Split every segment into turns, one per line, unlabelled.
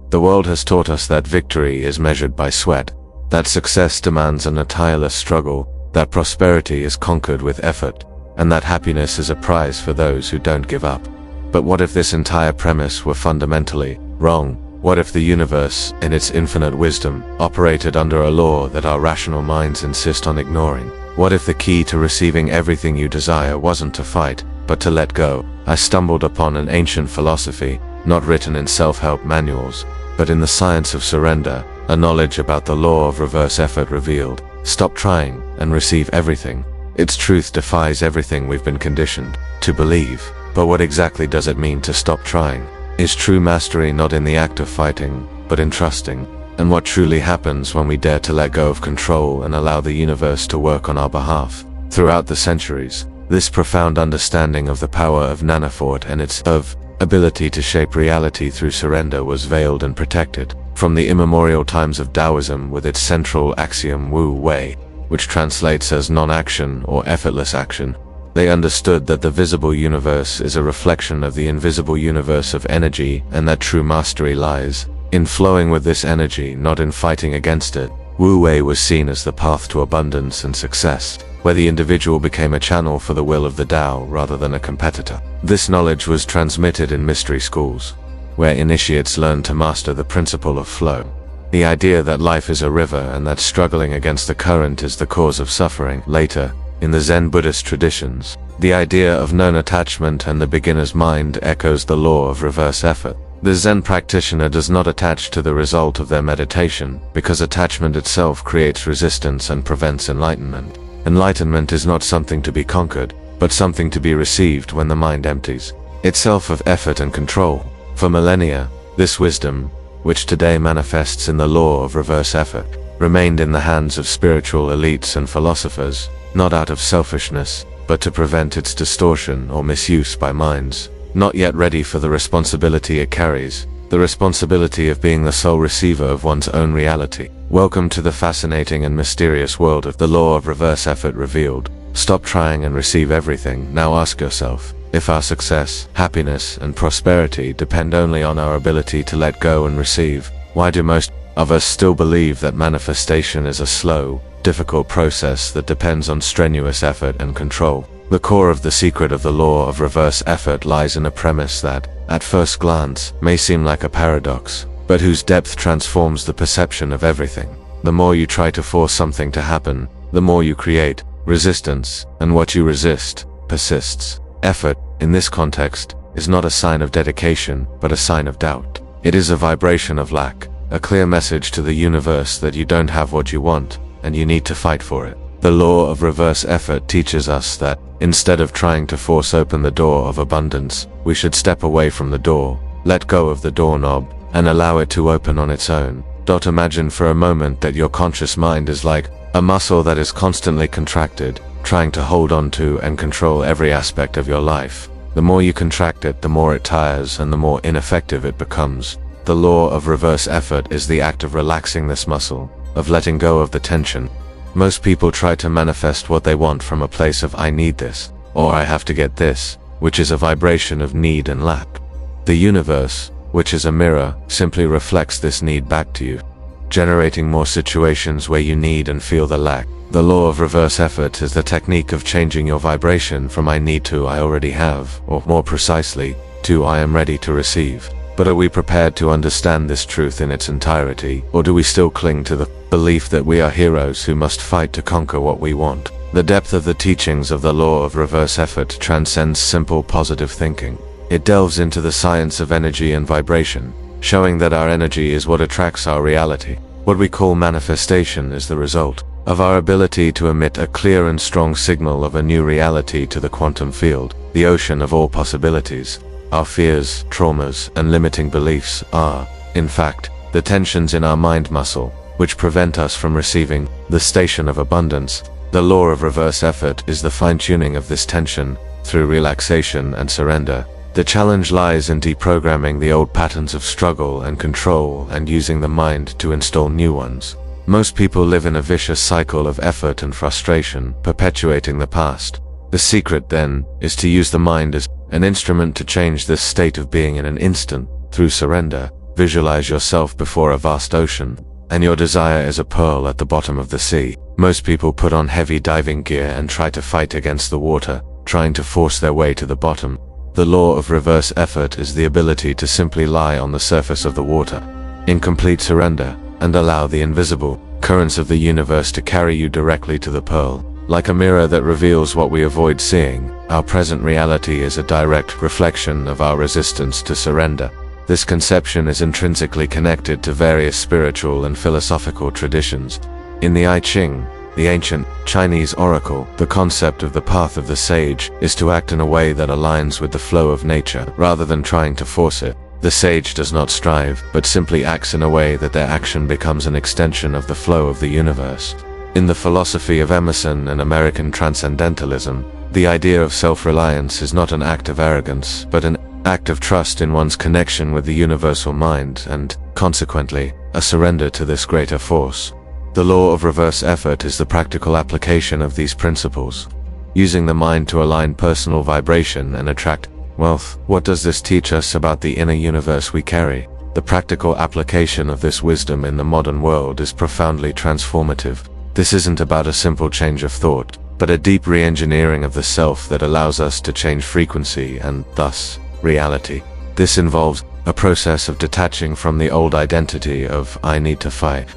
The world has taught us that victory is measured by sweat, that success demands a tireless struggle, that prosperity is conquered with effort, and that happiness is a prize for those who don't give up. But what if this entire premise were fundamentally wrong? What if the universe, in its infinite wisdom, operated under a law that our rational minds insist on ignoring? What if the key to receiving everything you desire wasn't to fight, but to let go? I stumbled upon an ancient philosophy, not written in self-help manuals, but in the science of surrender, a knowledge about the law of reverse effort revealed. Stop trying and receive everything. Its truth defies everything we've been conditioned to believe. But what exactly does it mean to stop trying? Is true mastery not in the act of fighting, but in trusting? And what truly happens when we dare to let go of control and allow the universe to work on our behalf? Throughout the centuries, this profound understanding of the power of nanofort and its ability to shape reality through surrender was veiled and protected. From the immemorial times of Taoism with its central axiom Wu Wei, which translates as non-action or effortless action, they understood that the visible universe is a reflection of the invisible universe of energy, and that true mastery lies in flowing with this energy, not in fighting against it. Wu Wei was seen as the path to abundance and success, where the individual became a channel for the will of the Tao rather than a competitor. This knowledge was transmitted in mystery schools, where initiates learned to master the principle of flow. The idea that life is a river and that struggling against the current is the cause of suffering. Later, in the Zen Buddhist traditions, the idea of non-attachment and the beginner's mind echoes the law of reverse effort. The Zen practitioner does not attach to the result of their meditation, because attachment itself creates resistance and prevents enlightenment. Enlightenment is not something to be conquered, but something to be received when the mind empties itself of effort and control. For millennia, this wisdom, which today manifests in the law of reverse effort, remained in the hands of spiritual elites and philosophers, not out of selfishness, but to prevent its distortion or misuse by minds not yet ready for the responsibility it carries, the responsibility of being the sole receiver of one's own reality. Welcome to the fascinating and mysterious world of the law of reverse effort revealed. Stop trying and receive everything. Now ask yourself, if our success, happiness, and prosperity depend only on our ability to let go and receive, why do most of us still believe that manifestation is a slow, difficult process that depends on strenuous effort and control? The core of the secret of the law of reverse effort lies in a premise that, at first glance, may seem like a paradox, but whose depth transforms the perception of everything. The more you try to force something to happen, the more you create resistance, and what you resist persists. Effort, in this context, is not a sign of dedication, but a sign of doubt. It is a vibration of lack, a clear message to the universe that you don't have what you want, and you need to fight for it. The law of reverse effort teaches us that, instead of trying to force open the door of abundance, we should step away from the door, let go of the doorknob, and allow it to open on its own. Imagine for a moment that your conscious mind is like a muscle that is constantly contracted, trying to hold on to and control every aspect of your life. The more you contract it, the more it tires and the more ineffective it becomes. The law of reverse effort is the act of relaxing this muscle, of letting go of the tension. Most people try to manifest what they want from a place of I need this, or I have to get this, which is a vibration of need and lack. The universe, which is a mirror, simply reflects this need back to you, generating more situations where you need and feel the lack. The law of reverse effort is the technique of changing your vibration from I need to I already have, or more precisely, to I am ready to receive. But are we prepared to understand this truth in its entirety, or do we still cling to the belief that we are heroes who must fight to conquer what we want? The depth of the teachings of the law of reverse effort transcends simple positive thinking. It delves into the science of energy and vibration, showing that our energy is what attracts our reality. What we call manifestation is the result of our ability to emit a clear and strong signal of a new reality to the quantum field, the ocean of all possibilities. Our fears, traumas, and limiting beliefs are, in fact, the tensions in our mind muscle, which prevent us from receiving the station of abundance. The law of reverse effort is the fine-tuning of this tension through relaxation and surrender. The challenge lies in deprogramming the old patterns of struggle and control and using the mind to install new ones. Most people live in a vicious cycle of effort and frustration, perpetuating the past. The secret, then, is to use the mind as an instrument to change this state of being in an instant, through surrender. Visualize yourself before a vast ocean, and your desire is a pearl at the bottom of the sea. Most people put on heavy diving gear and try to fight against the water, trying to force their way to the bottom. The law of reverse effort is the ability to simply lie on the surface of the water, in complete surrender, and allow the invisible currents of the universe to carry you directly to the pearl. Like a mirror that reveals what we avoid seeing, our present reality is a direct reflection of our resistance to surrender. This conception is intrinsically connected to various spiritual and philosophical traditions. In the I Ching, the ancient Chinese oracle, the concept of the path of the sage is to act in a way that aligns with the flow of nature, rather than trying to force it. The sage does not strive, but simply acts in a way that their action becomes an extension of the flow of the universe. In the philosophy of Emerson and American transcendentalism, the idea of self-reliance is not an act of arrogance, but an act of trust in one's connection with the universal mind and, consequently, a surrender to this greater force. The law of reverse effort is the practical application of these principles. Using the mind to align personal vibration and attract wealth. What does this teach us about the inner universe we carry? The practical application of this wisdom in the modern world is profoundly transformative. This isn't about a simple change of thought, but a deep re-engineering of the self that allows us to change frequency and, thus, reality. This involves a process of detaching from the old identity of I need to fight,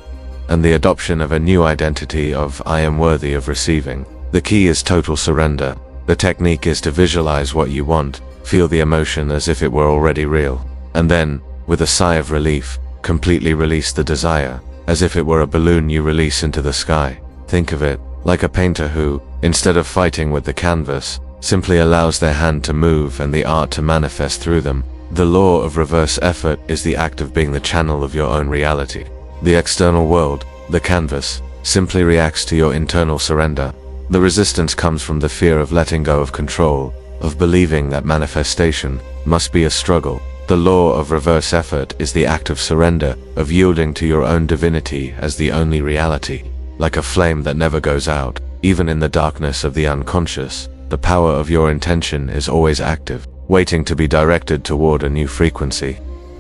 and the adoption of a new identity of I am worthy of receiving. The key is total surrender. The technique is to visualize what you want, feel the emotion as if it were already real, and then, with a sigh of relief, completely release the desire, as if it were a balloon you release into the sky. Think of it like a painter who, instead of fighting with the canvas, simply allows their hand to move and the art to manifest through them. The law of reverse effort is the act of being the channel of your own reality. The external world, the canvas, simply reacts to your internal surrender. The resistance comes from the fear of letting go of control, of believing that manifestation must be a struggle. The law of reverse effort is the act of surrender, of yielding to your own divinity as the only reality. Like a flame that never goes out, even in the darkness of the unconscious, the power of your intention is always active, waiting to be directed toward a new frequency.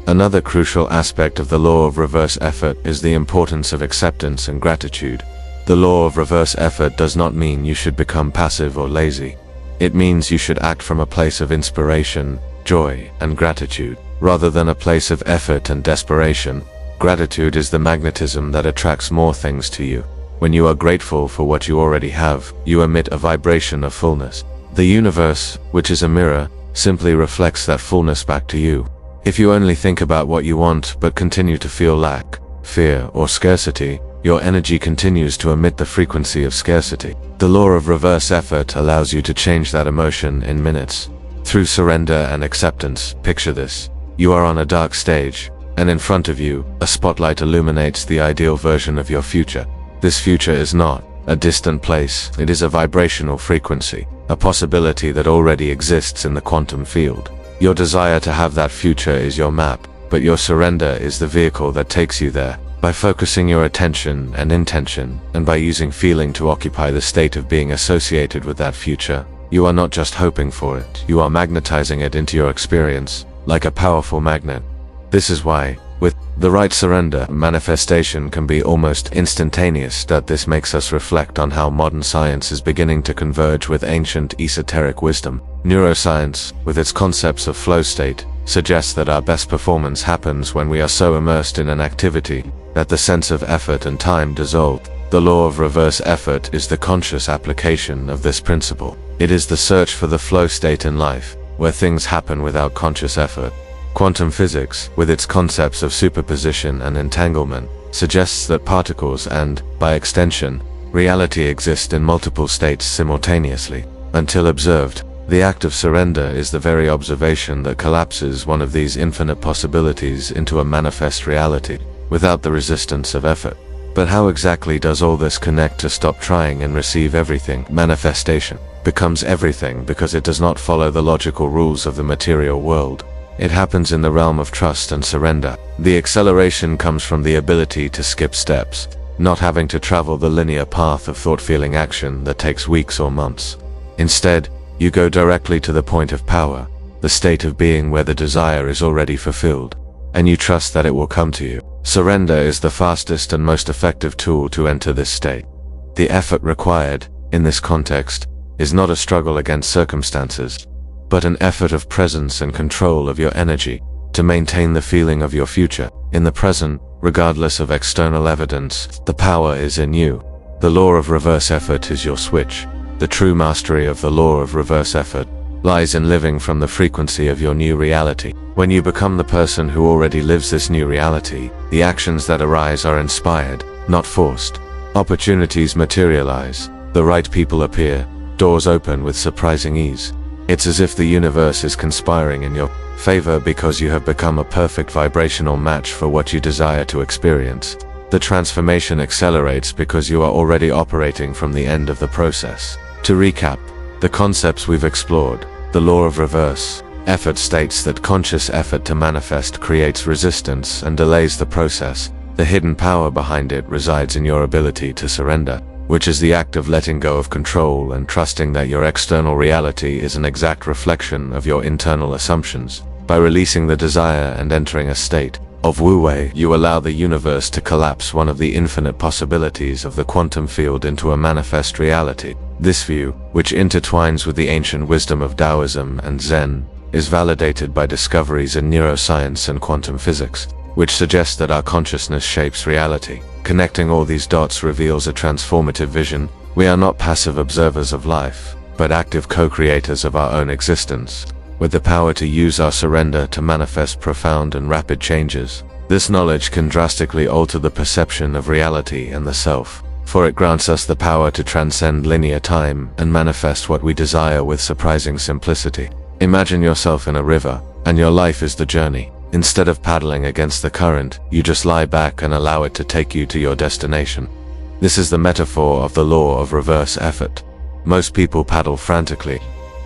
Another crucial aspect of the law of reverse effort is the importance of acceptance and gratitude. The law of reverse effort does not mean you should become passive or lazy. It means you should act from a place of inspiration, joy, and gratitude, rather than a place of effort and desperation. Gratitude is the magnetism that attracts more things to you. When you are grateful for what you already have, you emit a vibration of fullness. The universe, which is a mirror, simply reflects that fullness back to you. If you only think about what you want but continue to feel lack, fear, or scarcity, your energy continues to emit the frequency of scarcity. The law of reverse effort allows you to change that emotion in minutes. Through surrender and acceptance, picture this. You are on a dark stage, and in front of you, a spotlight illuminates the ideal version of your future. This future is not a distant place, it is a vibrational frequency, a possibility that already exists in the quantum field. Your desire to have that future is your map, but your surrender is the vehicle that takes you there. By focusing your attention and intention, and by using feeling to occupy the state of being associated with that future, you are not just hoping for it, you are magnetizing it into your experience, like a powerful magnet. This is why, with the right surrender, manifestation can be almost instantaneous. This makes us reflect on how modern science is beginning to converge with ancient esoteric wisdom. Neuroscience, with its concepts of flow state, suggests that our best performance happens when we are so immersed in an activity that the sense of effort and time dissolve. The law of reverse effort is the conscious application of this principle. It is the search for the flow state in life, where things happen without conscious effort. Quantum physics, with its concepts of superposition and entanglement, suggests that particles and, by extension, reality exist in multiple states simultaneously. Until observed, the act of surrender is the very observation that collapses one of these infinite possibilities into a manifest reality, without the resistance of effort. But how exactly does all this connect to stop trying and receive everything? Manifestation becomes everything because it does not follow the logical rules of the material world. It happens in the realm of trust and surrender. The acceleration comes from the ability to skip steps, not having to travel the linear path of thought-feeling action that takes weeks or months. Instead, you go directly to the point of power, the state of being where the desire is already fulfilled. and you trust that it will come to you. Surrender is the fastest and most effective tool to enter this state. The effort required, in this context, is not a struggle against circumstances, but an effort of presence and control of your energy to maintain the feeling of your future. In the present, regardless of external evidence, the power is in you. The law of reverse effort is your switch. The true mastery of the law of reverse effort lies in living from the frequency of your new reality. When you become the person who already lives this new reality, the actions that arise are inspired, not forced. Opportunities materialize, the right people appear, doors open with surprising ease. It's as if the universe is conspiring in your favor because you have become a perfect vibrational match for what you desire to experience. The transformation accelerates because you are already operating from the end of the process. To recap, the concepts we've explored, the law of reverse effort states that conscious effort to manifest creates resistance and delays the process. The hidden power behind it resides in your ability to surrender, which is the act of letting go of control and trusting that your external reality is an exact reflection of your internal assumptions. By releasing the desire and entering a state of Wu Wei, you allow the universe to collapse one of the infinite possibilities of the quantum field into a manifest reality. This view, which intertwines with the ancient wisdom of Taoism and Zen, is validated by discoveries in neuroscience and quantum physics, which suggest that our consciousness shapes reality. Connecting all these dots reveals a transformative vision. We are not passive observers of life, but active co-creators of our own existence, with the power to use our surrender to manifest profound and rapid changes. This knowledge can drastically alter the perception of reality and the self, for it grants us the power to transcend linear time and manifest what we desire with surprising simplicity. Imagine yourself in a river, and your life is the journey. Instead of paddling against the current, you just lie back and allow it to take you to your destination. This is the metaphor of the law of reverse effort. Most people paddle frantically.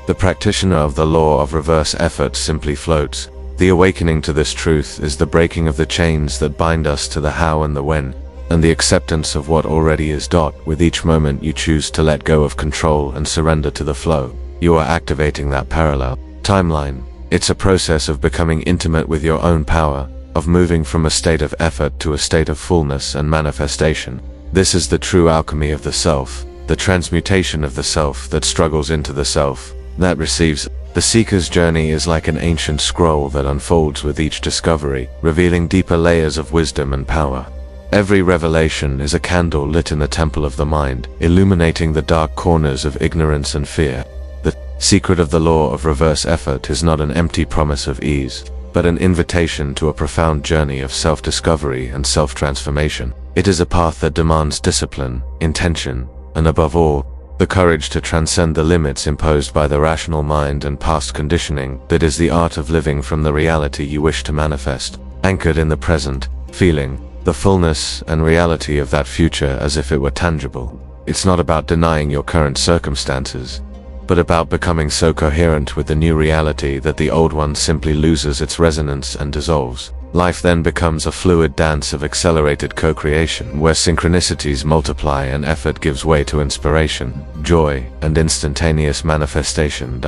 The practitioner of the law of reverse effort simply floats. The awakening to this truth is the breaking of the chains that bind us to the how and the when, and the acceptance of what already is. With each moment you choose to let go of control and surrender to the flow, you are activating that parallel timeline. It's a process of becoming intimate with your own power, of moving from a state of effort to a state of fullness and manifestation. This is the true alchemy of the self, the transmutation of the self that struggles into the self that receives. The seeker's journey is like an ancient scroll that unfolds with each discovery, revealing deeper layers of wisdom and power. Every revelation is a candle lit in the temple of the mind, illuminating the dark corners of ignorance and fear. The secret of the law of reverse effort is not an empty promise of ease, but an invitation to a profound journey of self-discovery and self-transformation. It is a path that demands discipline, intention, and above all, the courage to transcend the limits imposed by the rational mind and past conditioning. That is the art of living from the reality you wish to manifest, anchored in the present, feeling the fullness and reality of that future as if it were tangible. It's not about denying your current circumstances, but about becoming so coherent with the new reality that the old one simply loses its resonance and dissolves. Life then becomes a fluid dance of accelerated co-creation, where synchronicities multiply and effort gives way to inspiration, joy, and instantaneous manifestation.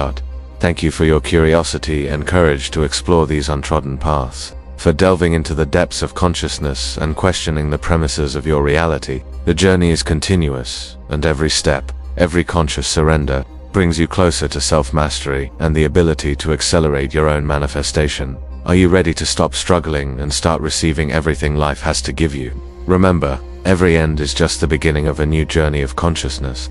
Thank you for your curiosity and courage to explore these untrodden paths, for delving into the depths of consciousness and questioning the premises of your reality. The journey is continuous, and every step, every conscious surrender, brings you closer to self-mastery and the ability to accelerate your own manifestation. Are you ready to stop struggling and start receiving everything life has to give you? Remember, every end is just the beginning of a new journey of consciousness.